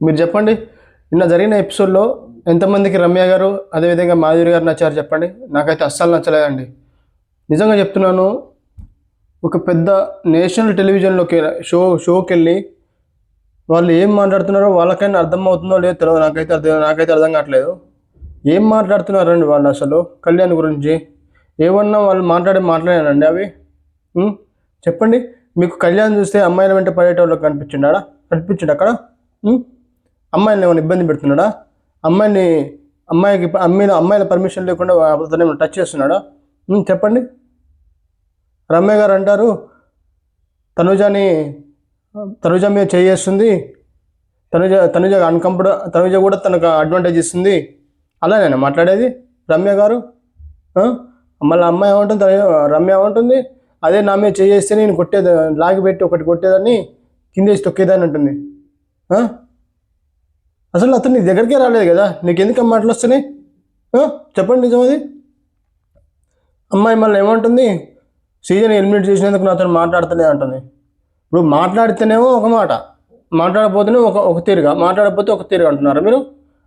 మీరు చెప్పండి. నిన్న జరిగిన ఎపిసోడ్లో ఎంతమందికి రమ్య గారు అదేవిధంగా మాధురి గారు నచ్చారు చెప్పండి. నాకైతే అస్సలు నచ్చలేదండి. నిజంగా చెప్తున్నాను. ఒక పెద్ద నేషనల్ టెలివిజన్లోకి షోకి వెళ్ళి వాళ్ళు ఏం మాట్లాడుతున్నారో వాళ్ళకైనా అర్థమవుతుందో లేదో తెలియదు. నాకైతే అర్థం కావట్లేదు. ఏం మాట్లాడుతున్నారండి వాళ్ళు అసలు కళ్యాణ్ గురించి? ఏమన్నా వాళ్ళు మాట్లాడానండి అవి చెప్పండి. మీకు కళ్యాణ్ చూస్తే అమ్మాయిల వెంట పడేటోళ్ళకి కనిపించిండు అక్కడ? అమ్మాయిని ఏమైనా ఇబ్బంది పెడుతున్నాడా? అమ్మాయిల పర్మిషన్ లేకుండా అతను ఏమైనా టచ్ చేస్తున్నాడా? చెప్పండి. రమ్య గారు అంటారు తనుజ మీద చేస్తుంది, తనుజ తనుజ కూడా తనకు అడ్వాంటేజ్ ఇస్తుంది. అలానే మాట్లాడేది రమ్య గారు. మళ్ళీ అమ్మాయి ఏమంటుంది, రమ్య ఏమంటుంది, అదే నా మీద చేస్తే నేను కొట్టేది, లాగిపెట్టి ఒకటి కొట్టేదాన్ని కిందేసి తొక్కేదాన్ని అంటుంది. అసలు అతను నీ దగ్గరికే రాలేదు కదా, నీకు ఎందుకు మాటలు వస్తున్నాయి? చెప్పండి నిజం అది. అమ్మాయి మళ్ళీ ఏమంటుంది, సీజన్ ఎలిమినేట్ చేసినందుకు నాతో మాట్లాడుతూనే అంటుంది. ఇప్పుడు మాట్లాడితేనేమో ఒక మాట, మాట్లాడకపోతేనే ఒక తీరుగా, మాట్లాడకపోతే ఒక తీరుగా అంటున్నారు మీరు.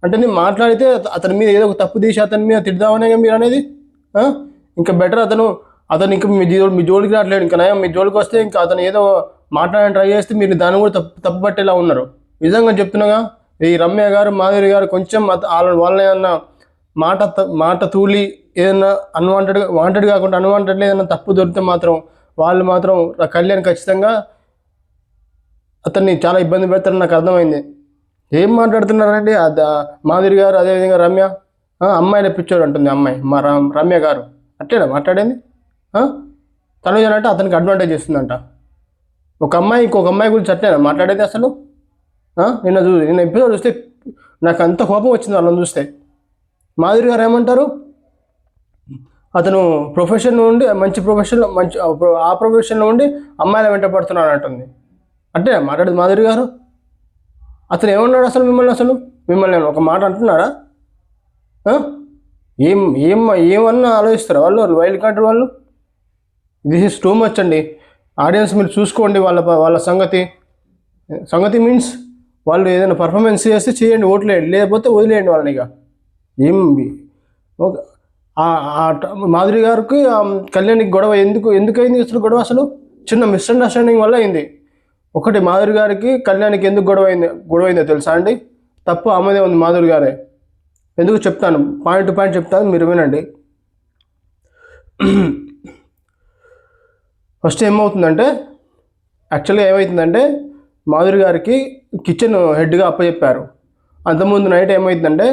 అంటే నేను మాట్లాడితే అతని మీద ఏదో ఒక తప్పు తీసి అతని మీద తిడదామనే మీరు అనేది. ఇంకా బెటర్ అతను ఇంకా మీ జోలికి రావట్లేదు. ఇంకా నయం, మీ జోలికి వస్తే ఇంకా అతను ఏదో మాట్లాడడానికి ట్రై చేస్తే మీరు దాన్ని కూడా తప్పు పట్టేలా ఉన్నారు. నిజంగా చెప్తున్నాగా, ఈ రమ్య గారు మాధురి గారు కొంచెం వాళ్ళ ఏమన్నా మాట తూలి ఏదన్నా వాంటెడ్ కాకుండా అన్వాంటెడ్లో ఏదైనా తప్పు దొరికితే మాత్రం వాళ్ళు మాత్రం కళ్యాణ్ ఖచ్చితంగా అతన్ని చాలా ఇబ్బంది పెడతారని నాకు అర్థమైంది. ఏం మాట్లాడుతున్నారండి మాధురి గారు, అదేవిధంగా రమ్య. అమ్మాయిని పిచ్చోడు అంటుంది అమ్మాయి, మా రమ్య గారు. అట్లేనా మాట్లాడేది? తనుజ అంటే అతనికి అడ్వాంటేజ్ ఇస్తుందంట. ఒక అమ్మాయి ఇంకొక అమ్మాయి గురించి అట్లేనా మాట్లాడేది అసలు? నిన్న ఎపిసోడ్ చూస్తే నాకు అంత కోపం వచ్చింది వాళ్ళని చూస్తే. మాధురి గారు ఏమంటారు, అతను ప్రొఫెషన్లో ఉండి మంచి ఆ ప్రొఫెషన్లో ఉండి అమ్మాయిల వెంట పడుతున్నాడు అంటుంది. అంటే మాట్లాడేది మాధురి గారు. అతను ఏమన్నాడు అసలు మిమ్మల్ని ఒక మాట అంటున్నారా? ఏమన్నా ఆలోచిస్తారా వాళ్ళు వైల్డ్ కార్డ్ వాళ్ళు? దిస్ ఈస్ టూ మచ్ అండి. ఆడియన్స్ మీరు చూసుకోండి వాళ్ళ సంగతి మీన్స్ వాళ్ళు ఏదైనా పర్ఫార్మెన్స్ చేస్తే చేయండి, ఓట్లేయండి, లేకపోతే వదిలేయండి వాళ్ళని. ఇక ఏం మాధురి గారికి కళ్యాణ్కి గొడవ ఎందుకైంది అసలు? గొడవ అసలు చిన్న మిస్అండర్స్టాండింగ్ వల్ల అయింది. ఒకటి, మాధురి గారికి కళ్యాణ్కి ఎందుకు గొడవైందో తెలుసా అండి? తప్పు ఆమెదే ఉంది, మాధురి గారే. ఎందుకు చెప్తాను, పాయింట్ టు పాయింట్ చెప్తాను, మీరు వినండి. ఫస్ట్ యాక్చువల్గా ఏమవుతుందంటే మాధురి గారికి కిచెన్ హెడ్గా అప్పచెప్పారు. అంతకుముందు నైట్ ఏమవుతుందంటే,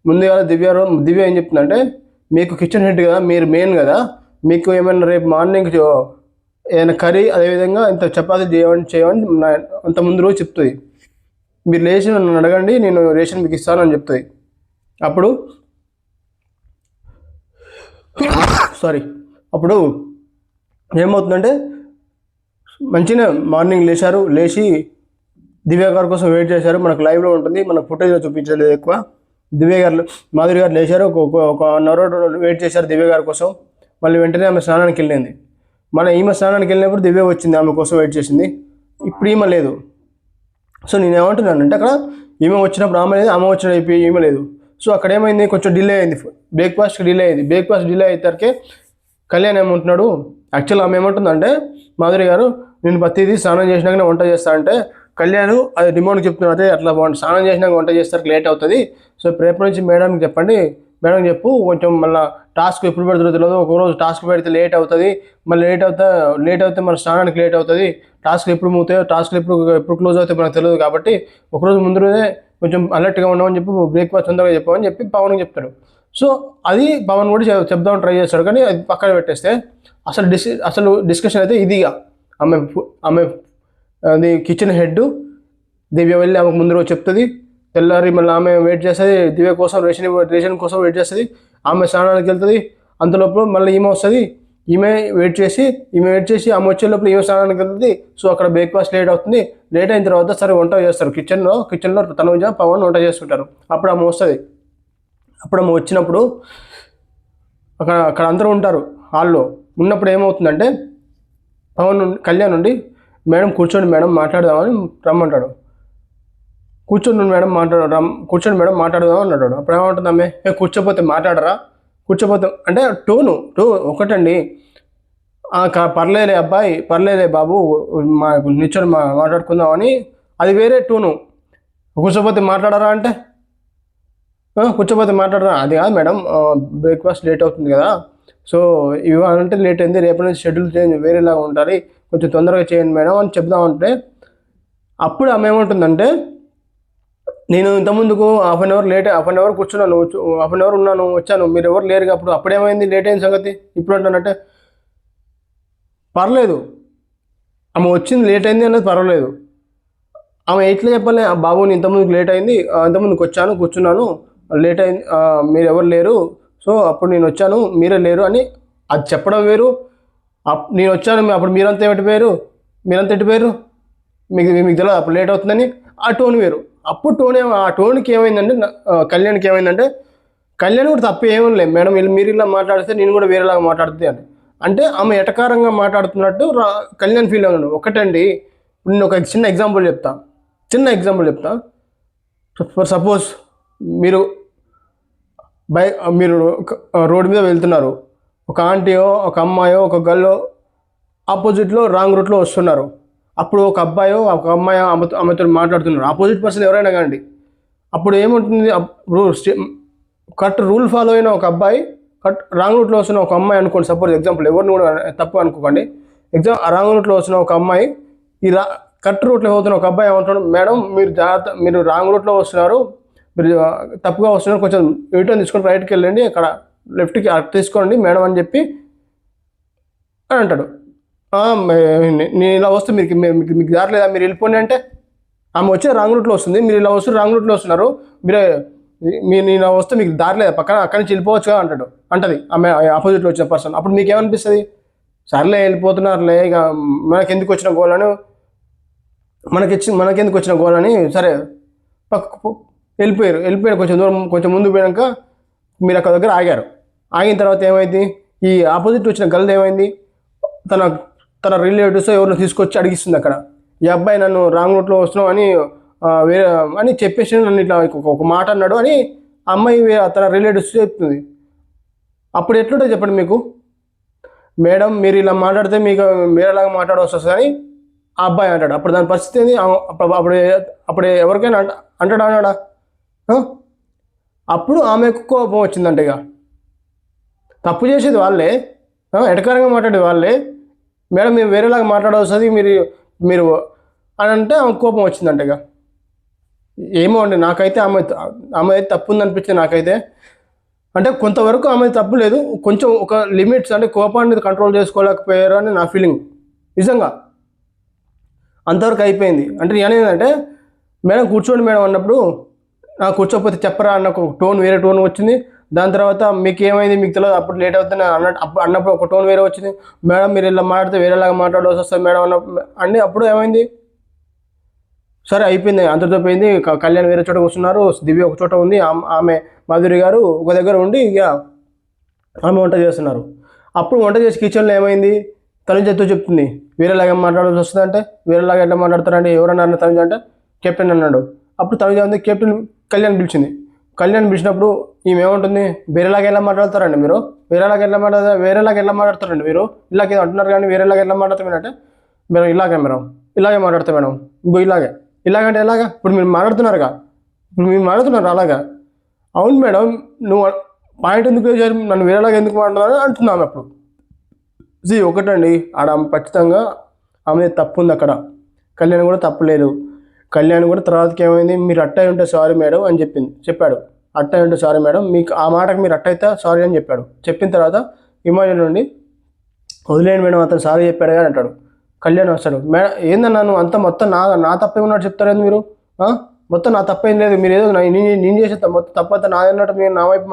ముందుగా దివ్య ఏం చెప్తుందంటే, మీకు కిచెన్ హెడ్ కదా, మీరు మెయిన్ కదా, మీకు ఏమైనా రేపు మార్నింగ్ ఏదైనా కర్రీ అదేవిధంగా ఇంత చపాతీ చేయమని అంత ముందు రోజు చెప్తుంది. మీరు లేచి నన్ను అడగండి, నేను రేషన్ మీకు ఇస్తాను అని చెప్తుంది. అప్పుడు ఏమవుతుందంటే, మంచిగా మార్నింగ్ లేచి దివ్య గారి కోసం వెయిట్ చేశారు. మనకు లైవ్లో ఉంటుంది, మనకు ఫుటేజ్లో చూపించలేదు ఎక్కువ. మాధురి గారు లేచారు, ఒక 1 అవర్ వెయిట్ చేశారు దివ్య గారి కోసం. మళ్ళీ వెంటనే ఆమె స్నానానికి వెళ్ళింది. ఈమె స్నానానికి వెళ్ళినప్పుడు దివ్య వచ్చింది, ఆమె కోసం వెయిట్ చేసింది. ఇప్పుడు ఈమె లేదు. సో నేను ఏమంటున్నానంటే, అక్కడ ఈమె వచ్చినప్పుడు ఆమె లేదు, ఆమె వచ్చినప్పుడు ఈమె లేదు. సో అక్కడ ఏమైంది, కొంచెం డిలే అయింది, బ్రేక్ఫాస్ట్ డిలే అయ్యేసరికి కళ్యాణ్ ఏమంటున్నాడు, యాక్చువల్ ఆమె ఏమంటుందంటే, మాధురి గారు నేను ప్రతిదీ స్నానం చేసినాకనే వంట చేస్తా అంటే, కళ్యాణ్ అది డిమాండ్ చెప్తున్నారు, అదే అట్లా స్నానం చేసినాక వంట చేస్తారు, లేట్ అవుతుంది. సో రేపటి నుంచి మేడంకి చెప్పండి, మేడం చెప్పు, కొంచెం మళ్ళీ టాస్క్ ఎప్పుడు పెడుతుందో తెలియదు, ఒకరోజు టాస్క్ పెడితే లేట్ అవుతుంది, మళ్ళీ లేట్ అవుతే మన స్నానానికి లేట్ అవుతుంది, టాస్క్ ఎప్పుడు మూతాయో, టాస్క్లు ఎప్పుడు క్లోజ్ అవుతాయో మనకు తెలియదు, కాబట్టి ఒకరోజు ముందు రోజే కొంచెం అలర్ట్గా ఉండమని చెప్పి, బ్రేక్ఫాస్ట్ తొందరగా చెప్పమని చెప్పి పవన్కి చెప్తాడు. సో అది పవన్ కూడా చెప్దామని ట్రై చేస్తాడు, కానీ అది పక్కన పెట్టేస్తే అసలు డిస్కషన్ అయితే ఇదిగా ఆమె అది కిచెన్ హెడ్ దివ్య వెళ్ళి ఆమెకు ముందు రోజు చెప్తుంది. తెల్లారి మళ్ళీ ఆమె వెయిట్ చేస్తుంది దివ్య కోసం, రేషన్ కోసం వెయిట్ చేస్తుంది. ఆమె స్నానానికి వెళ్తుంది, అంతలోపు మళ్ళీ ఈమె వస్తుంది, ఈమె వెయిట్ చేసి ఆమె వచ్చే లోపల ఈమె స్నానానికి వెళ్తుంది. సో అక్కడ బ్రేక్ఫాస్ట్ లేట్ అవుతుంది. లేట్ అయిన తర్వాత సరే వంట చేస్తారు, కిచెన్లో తనుజ పవన్ వంట చేసుకుంటారు. అప్పుడు ఆమె వస్తుంది. అప్పుడు ఆమె వచ్చినప్పుడు అక్కడ అందరూ ఉంటారు హాల్లో. ఉన్నప్పుడు ఏమవుతుందంటే, కళ్యాణ్ నుండి మేడం కూర్చోండి మేడం మాట్లాడదామని రమ్మంటాడు. కూర్చొని మేడం కూర్చోండి మేడం మాట్లాడదాం అన్నాడు. అప్పుడు ఏమంటుంది ఆమె, కూర్చోపోతే మాట్లాడరా, కూర్చోపోతే అంటే టోన్ ఒకటండి. పర్లేదే అబ్బాయి, పర్లేదే బాబు, మా నిల్చొని మాట్లాడుకుందామని, అది వేరే టోను. కూర్చోపోతే మాట్లాడరా అంటే, కూర్చోపోతే మాట్లాడరా అది కాదు మేడం, బ్రేక్ఫాస్ట్ లేట్ అవుతుంది కదా, సో ఇవాళంటే లేట్ అయింది, రేపటి నుంచి షెడ్యూల్ చేంజ్ వేరేలాగా ఉంటుంది, కొంచెం తొందరగా చేయండి మేడం అని చెప్దామంటే, అప్పుడు ఆమె ఏముంటుందంటే, నేను ఇంతకుముందుకు హాఫ్ అన్ అవర్ కూర్చున్నాను, హాఫ్ అన్ అవర్ ఉన్నాను, వచ్చాను, మీరు ఎవరు లేరు, అప్పుడేమైంది లేట్ అయిన సంగతి, ఇప్పుడు అంటానంటే పర్లేదు, ఆమె వచ్చింది లేట్ అయింది అనేది పర్వాలేదు, ఆమె ఎట్లా చెప్పాలి, ఆ బాబు నేను ఇంతకుముందుకు లేట్ అయింది, ఇంతకుముందుకు వచ్చాను కూర్చున్నాను, లేట్ అయింది, మీరు ఎవరు లేరు, సో అప్పుడు నేను వచ్చాను మీరే లేరు అని అది చెప్పడం వేరు. నేను వచ్చాను అప్పుడు మీరంతా ఎట్టిపోయారు, మీకు మీకు తెలియదు అప్పుడు లేట్ అవుతుందని ఆ టోన్ వేరు. అప్పుడు ఆ టోన్కి ఏమైందంటే, కళ్యాణ్కి ఏమైందంటే, కళ్యాణ్ కూడా తప్పు ఏమీ లేదు మేడం, మీరు ఇలా మాట్లాడితే నేను కూడా వేరేలాగా మాట్లాడుతుంది అని, అంటే ఆమె ఎటకారంగా మాట్లాడుతున్నట్టు కళ్యాణ్ ఫీల్ అవుతున్నాడు. ఒకటండి, నేను ఒక చిన్న ఎగ్జాంపుల్ చెప్తా. ఫర్ సపోజ్ మీరు మీరు రోడ్డు మీద వెళ్తున్నారు, ఒక ఆంటీయో ఒక అమ్మాయో ఒక గల్లో ఆపోజిట్లో రాంగ్ రూట్లో వస్తున్నారు, అప్పుడు ఒక అబ్బాయో ఒక అమ్మాయో ఆమెతో మాట్లాడుతున్నారు, ఆపోజిట్ పర్సన్ ఎవరైనా కానీ, అప్పుడు ఏముంటుంది, కరెక్ట్ రూల్ ఫాలో అయిన ఒక అబ్బాయి, కరెక్ట్ రాంగ్ రూట్లో వస్తున్న ఒక అమ్మాయి అనుకోండి, సపోజ్ ఎగ్జాంపుల్, ఎవరిని కూడా తప్పు అనుకోకండి, రాంగ్ రూట్లో వస్తున్న ఒక అమ్మాయి కరెక్ట్ రూట్లో పోతున్న ఒక అబ్బాయి ఏమంటాడు, మేడం మీరు రాంగ్ రూట్లో వస్తున్నారు, మీరు తప్పుగా వస్తున్నారు, కొంచెం యూటర్న్ తీసుకొని రైట్కి వెళ్ళండి, అక్కడ లెఫ్ట్కి తీసుకోండి మేడం అని చెప్పి అని అంటాడు. నేను ఇలా వస్తే మీకు దారి లేదా, మీరు వెళ్ళిపోండి అంటే, ఆమె వచ్చే రాంగ్ రూట్లో వస్తుంది, మీరు ఇలా వస్తే రాంగ్ రూట్లో వస్తున్నారు, మీరు ఇలా వస్తే మీకు దారి లేదా, పక్కన అక్కడి నుంచి వెళ్ళిపోవచ్చు కదా అంటది ఆమె ఆపోజిట్లో వచ్చిన పర్సన్. అప్పుడు మీకు ఏమనిపిస్తుంది, సర్లే వెళ్ళిపోతున్నారులే, ఇక మనకెందుకు వచ్చిన గోల్ అని సరే పక్కకు వెళ్ళిపోయారు. కొంచెం ముందు పోయాక మీరు అక్కడ దగ్గర ఆగిన తర్వాత ఏమైంది, ఈ ఆపోజిట్ వచ్చిన గర్ల్ ఏమైంది, తన రిలేటివ్స్ ఎవరిని తీసుకొచ్చి అడిగిస్తుంది అక్కడ, ఈ అబ్బాయి నన్ను రాంగ్ రూట్లో వస్తున్నావు అని వేరే అని చెప్పేసి నన్ను ఇట్లా ఒక మాట అన్నాడు అని ఆ అమ్మాయి తన రిలేటివ్స్ చెప్తుంది. అప్పుడు ఎట్లుంటుంది చెప్పండి మీకు, మేడం మీరు ఇలా మాట్లాడితే మీకు వేరేలాగా మాట్లాడవలసి వస్తుంది అని ఆ అబ్బాయి అంటాడు. అప్పుడు దాని పరిస్థితి ఏంది, అప్పుడు ఎవరికైనా అన్నాడా, అప్పుడు ఆమెకు కోపం వచ్చిందంట. ఇక తప్పు చేసేది వాళ్ళే, ఎటకారంగా మాట్లాడేది వాళ్ళే, మేడం మేము వేరేలాగా మాట్లాడవలసి మీరు అని అంటే ఆమెకు కోపం వచ్చిందంట. ఇక ఏమో అండి, నాకైతే ఆమె తప్పు ఉందనిపించింది నాకైతే. అంటే కొంతవరకు ఆమె తప్పు లేదు, కొంచెం ఒక లిమిట్స్, అంటే కోపాన్ని కంట్రోల్ చేసుకోలేకపోయారు అని నా ఫీలింగ్. నిజంగా అంతవరకు అయిపోయింది. అంటే నేనేంటంటే, మేడం కూర్చోండి మేడం అన్నప్పుడు, నాకు కూర్చోకపోతే చెప్పరా అన్న ఒక టోన్, వేరే టోన్ వచ్చింది. దాని తర్వాత మీకు ఏమైంది మీకు తెలియదు, అప్పుడు లేట్ అవుతుంది అన్నప్పుడు ఒక టోన్ వేరే వచ్చింది, మేడం మీరు ఇలా మాట్లాడితే వేరేలాగా మాట్లాడాల్సి వస్తుంది మేడం అన్నీ. అప్పుడు ఏమైంది, సరే అయిపోయింది, అంతటితో పోయింది. కళ్యాణ్ వేరే చోట కూర్చున్నారు, దివ్య ఒక చోట ఉంది, ఆమె మాధురి గారు ఒక దగ్గర ఉండి ఇక ఆమె వంట చేస్తున్నారు. అప్పుడు వంట చేసి కిచెన్లో ఏమైంది, తనుజ చెప్తుంది వేరేలాగా మాట్లాడాల్సి వస్తుంది అంటే, వేరేలాగా ఎట్లా మాట్లాడతారంటే ఎవరన్నారు తనుజ అంటే కెప్టెన్ అన్నాడు. అప్పుడు తనుజ ఉంది కెప్టెన్ కళ్యాణ్ పిలిచినప్పుడు ఈమె ఏమంటుంది, వేరేలాగా ఎలా మాట్లాడతారండి మీరు, వేరేలాగా ఎట్లా మాట్లాడతారండి మీరు, ఇలాగే అంటున్నారు కానీ వేరేలాగా ఎట్లా మాట్లాడతారు అంటే, మేడం ఇలాగే మాట్లాడతా మేడం, ఇలాగంటే ఎలాగా, ఇప్పుడు మీరు మాట్లాడుతున్నారు అలాగా, అవును మేడం నువ్వు పాయింట్ ఎందుకు వేసారు, నన్ను వేరేలాగా ఎందుకు మాట్లాడుతున్నారు అంటున్నాను. అప్పుడు ఒకటండి, ఆడ ఖచ్చితంగా ఆమె తప్పు ఉంది, అక్కడ కళ్యాణ్ కూడా తప్పు లేదు. కళ్యాణ్ కూడా తర్వాతకి ఏమైంది, మీరు అట్టయి ఉంటే సారీ మేడం అని చెప్పాడు, అట్టయి ఉంటే సారీ మేడం, మీకు ఆ మాటకు మీరు అట్టయితే సారీ అని చెప్పాడు. చెప్పిన తర్వాత ఇమాజిన్ నుండి వదిలేయండి మేడం, అతను సారీ చెప్పాడు కానీ అంటాడు. కళ్యాణ్ వస్తాడు, మేడం ఏందన్నా నువ్వు అంతా మొత్తం నా తప్పే ఉన్నట్టు చెప్తారేంది మీరు, మొత్తం నా తప్పేం లేదు, మీరు ఏదో నేను చేసే మొత్తం తప్పంతా నాది అన్నట్టు మీరు నా వైపు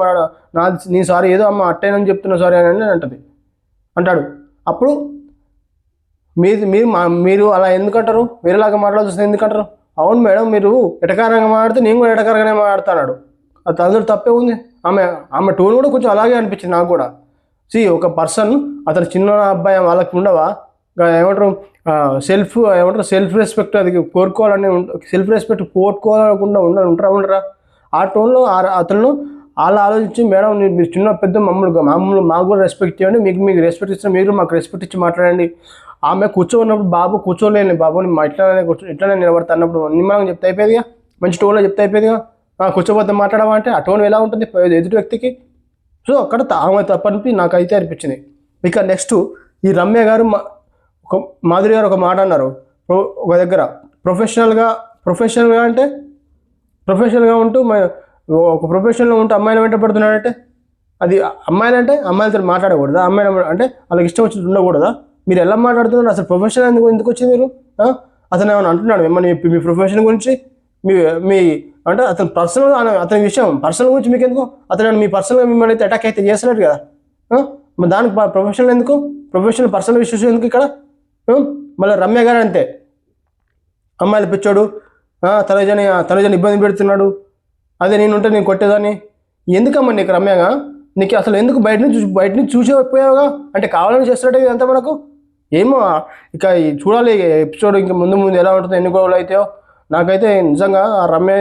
నీ సారీ ఏదో అమ్మ అట్టేనని చెప్తున్నా సారీ అని అంటాడు. అప్పుడు మీరు అలా ఎందుకంటారు, వేరేలాగా మాట్లాడాల్సి వస్తుంది ఎందుకంటారు, అవును మేడం మీరు ఎటకారంగా మాట్లాడితే నేను కూడా ఎటకారంగానే మాట్లాడుతున్నాడు, అది అందరూ తప్పే ఉంది. ఆమె టోన్ కూడా కొంచెం అలాగే అనిపించింది నాకు కూడా. ఒక పర్సన్, అతను చిన్న అబ్బాయి వాళ్ళకి ఉండవా, ఏమంటారు సెల్ఫ్ రెస్పెక్ట్ అది కోరుకోవాలని సెల్ఫ్ రెస్పెక్ట్ కోరుకోవాలనుకుండా ఉండరా ఆ టోన్లో అతను అలా ఆలోచించి మేడం మీరు చిన్న పెద్ద మామూలు మాకు కూడా రెస్పెక్ట్ ఇవ్వండి, మీకు రెస్పెక్ట్ ఇచ్చిన మీరు మాకు రెస్పెక్ట్ ఇచ్చి మాట్లాడండి. ఆమె కూర్చోన్నప్పుడు బాబు కూర్చోలేని బాబు ఇట్లానే నిలబడతా అన్నప్పుడు నిమ్మలంగా చెప్తే అయిపోయేదిగా, మంచి టోన్లో చెప్తే అయిపోయేదిగా. కూర్చోబోతే మాట్లాడమా అంటే ఆ టోన్ ఎలా ఉంటుంది ఎదుటి వ్యక్తికి. సో అక్కడ ఆమె తప్పనిపి నాకైతే అనిపించింది. ఇక నెక్స్ట్ ఈ రమ్య గారు ఒక మాధురి గారు ఒక మాట అన్నారు ఒక దగ్గర, ప్రొఫెషనల్గా అంటే ప్రొఫెషనల్గా ఉంటూ ఒక ప్రొఫెషన్లో ఉంటూ అమ్మాయిలు వెంట పడుతున్నాడంటే అది అమ్మాయిలతో మాట్లాడకూడదా? అమ్మాయిలు అంటే వాళ్ళకి ఇష్టం వచ్చి ఉండకూడదా? మీరు ఎలా మాట్లాడుతున్నారు అసలు? ప్రొఫెషన్ ఎందుకు వచ్చింది మీరు? అతను ఏమైనా అంటున్నాడు మిమ్మల్ని మీ ప్రొఫెషన్ గురించి మీ అంటే అతను అతని విషయం పర్సనల్ గురించి మీకు ఎందుకు? అతను మీ పర్సనల్గా మిమ్మల్ని అయితే అటాక్ అయితే చేస్తున్నాడు కదా, మరి దానికి ప్రొఫెషనల్ ఎందుకు? ప్రొఫెషనల్ పర్సనల్ ఇష్యూస్ ఎందుకు ఇక్కడ? మళ్ళీ రమ్య గారు అంతే, అమ్మాయిలు పిచ్చోడు, తనుజని ఇబ్బంది పెడుతున్నాడు, అదే నేనుంటే నేను కొట్టేదాన్ని. ఎందుకమ్మా నీకు రమ్యగా? నీకు అసలు ఎందుకు బయట నుంచి చూసిపోయావుగా? అంటే కావాలని చేస్తున్నట్టే ఇదంతా మనకు ఏమో. ఇక చూడాలి ఎపిసోడ్ ఇంకా ముందు ఎలా ఉంటుందో, ఎన్ని గొడవలు అవుతాయో. నాకైతే నిజంగా ఆ రమ్య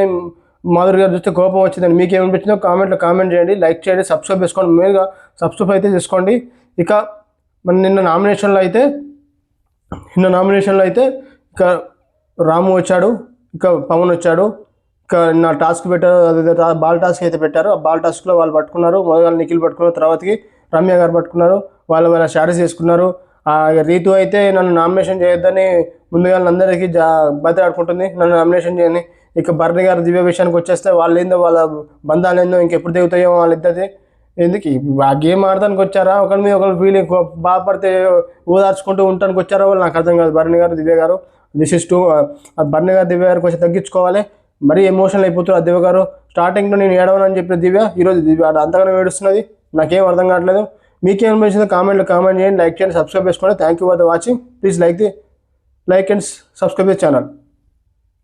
మాధురి గారు చూస్తే కోపం వచ్చిందని మీకు ఏమనిపించిందో కామెంట్లో కామెంట్ చేయండి, లైక్ చేయండి, సబ్స్క్రైబ్ చేసుకోండి. మెయిన్గా సబ్స్క్రైబ్ అయితే చేసుకోండి. ఇక మన నిన్న నామినేషన్లో అయితే ఇక రాము వచ్చాడు, ఇక పవన్ వచ్చాడు, ఇక నా టాస్క్ పెట్టారు, అదే బాల్ టాస్క్ అయితే పెట్టారు. ఆ బాల్ టాస్క్లో వాళ్ళు పట్టుకున్నారు, మొదలు నిఖిల్ పట్టుకున్నారు, తర్వాతకి రమ్య గారు పట్టుకున్నారు, వాళ్ళ స్టాటస్ చేసుకున్నారు. రీతు అయితే నన్ను నామినేషన్ చేయొద్దని ముందుగా అందరికీ బతిలాడుకుంటుంది, నన్ను నామినేషన్ చేయని. ఇక భరణి గారు దివ్య విషయానికి వచ్చేస్తే వాళ్ళు ఏందో వాళ్ళ బంధాలు ఏందో ఇంకెప్పుడు దిగుతాయో వాళ్ళిద్దరిది. ఎందుకు ఆ గేమ్ ఆడటానికి వచ్చారా? ఒకరి మీద ఒకరు ఫీలింగ్ బాధపడితే ఓదార్చుకుంటూ ఉండటానికి వచ్చారా వాళ్ళు? నాకు అర్థం కాదు. భరణి గారు దివ్య గారు this is two. Bharani garu దివ్య గారు కొంచెం తగ్గించుకోవాలి, మరీ ఎమోషనల్ అయిపోతారు. ఆ దివ్య గారు స్టార్టింగ్లో నేను ఏడవనని చెప్పిన దివ్య ఈరోజు అంతగానో ఏడుస్తున్నది. నాకేం అర్థం కావట్లేదు. మీకేమనిపించిందో కామెంట్ చేయండి, లైక్ చేయండి, సబ్స్క్రైబ్ చేసుకోండి. Thank you for the watching. Please like and subscribe the channel.